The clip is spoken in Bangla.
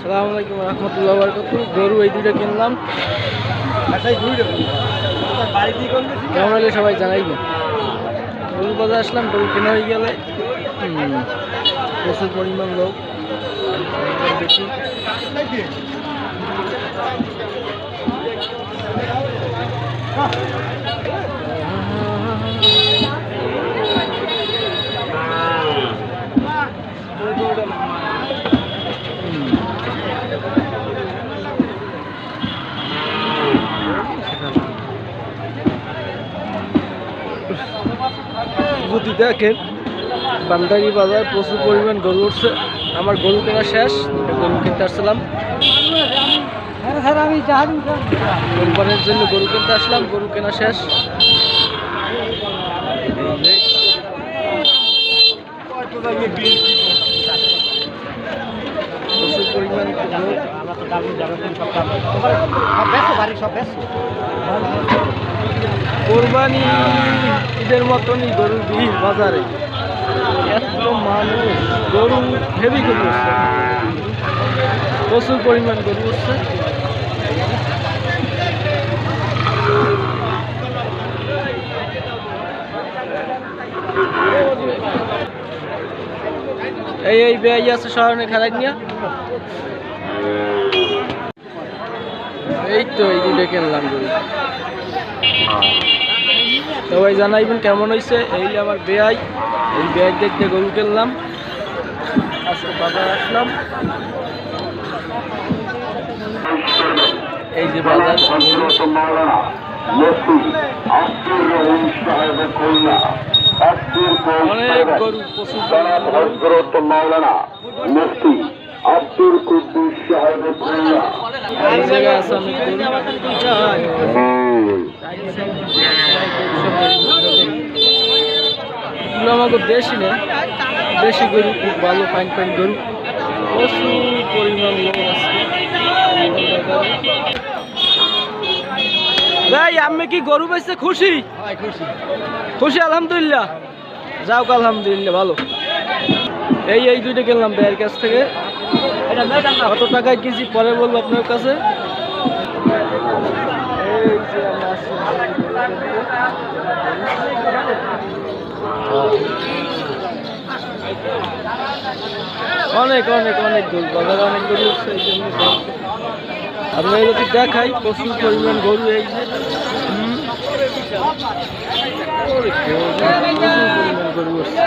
আসসালামু আলাইকুম রহমতুল্লাহ বরকাত। গরু এই দুইটা কিনলাম, কেমন হলে সবাই জানাইবে। গরু বাজার আসলাম, গরু কেনা হয়ে গেলে প্রচুর পরিমাণ লোক দেখি। যদি দেখেন বান্দারি বাজার প্রচুর পরিমাণ গরু উঠছে। আমার গরু কেনা শেষ, গরু কিনতে আসছিলাম কোরবানির জন্য। গরু কিনতে আসলাম, গরু কেনা শেষ। প্রচুর পরিমাণ কোরবানি ঈদের মতনই গরুর ভিড় বাজারে, এত মানুষ, গরু হেভি গরু উঠছে, প্রচুর পরিমাণ গরু উঠছে। এই বেয়াই আছে শহরে খেলাই নিয়ে। এই তো এই দুটো কিনলাম গরু, সবাই জানাইবেন কেমন হয়েছে। এই আমার বেয়াই, এই বেয়াই দেখতে গরু কিনলাম, আজকে বাজার আসলাম। এই যে বাজার, অনেক গরু, প্রচুর মাওলানা মুফতি আব্দুল কুদ্দুস সাহেবের খুলনা। এই জায়গায় আছে অনেক গরু। আমাকে দেশি না, দেশি গরু, খুব ভালো ফাইন ফাইন গরু, প্রচুর পরিমাণ লোক আছে। ভাই আমি কি গরু বেচতে খুশি? খুশি আলহামদুলিল্লাহ, যাও আলহামদুলিল্লাহ ভালো। এই দুইটা কিনলাম ভাইয়ের কাছ থেকে। কত টাকায় কেজি পরে বলবো আপনার কাছে। অনেক অনেক অনেক গরু বাজারে, অনেক গরু হচ্ছে। এই জন্য আপনার যদি দেখাই প্রচুর পরিমাণ গরু। এই যে গরু হচ্ছে।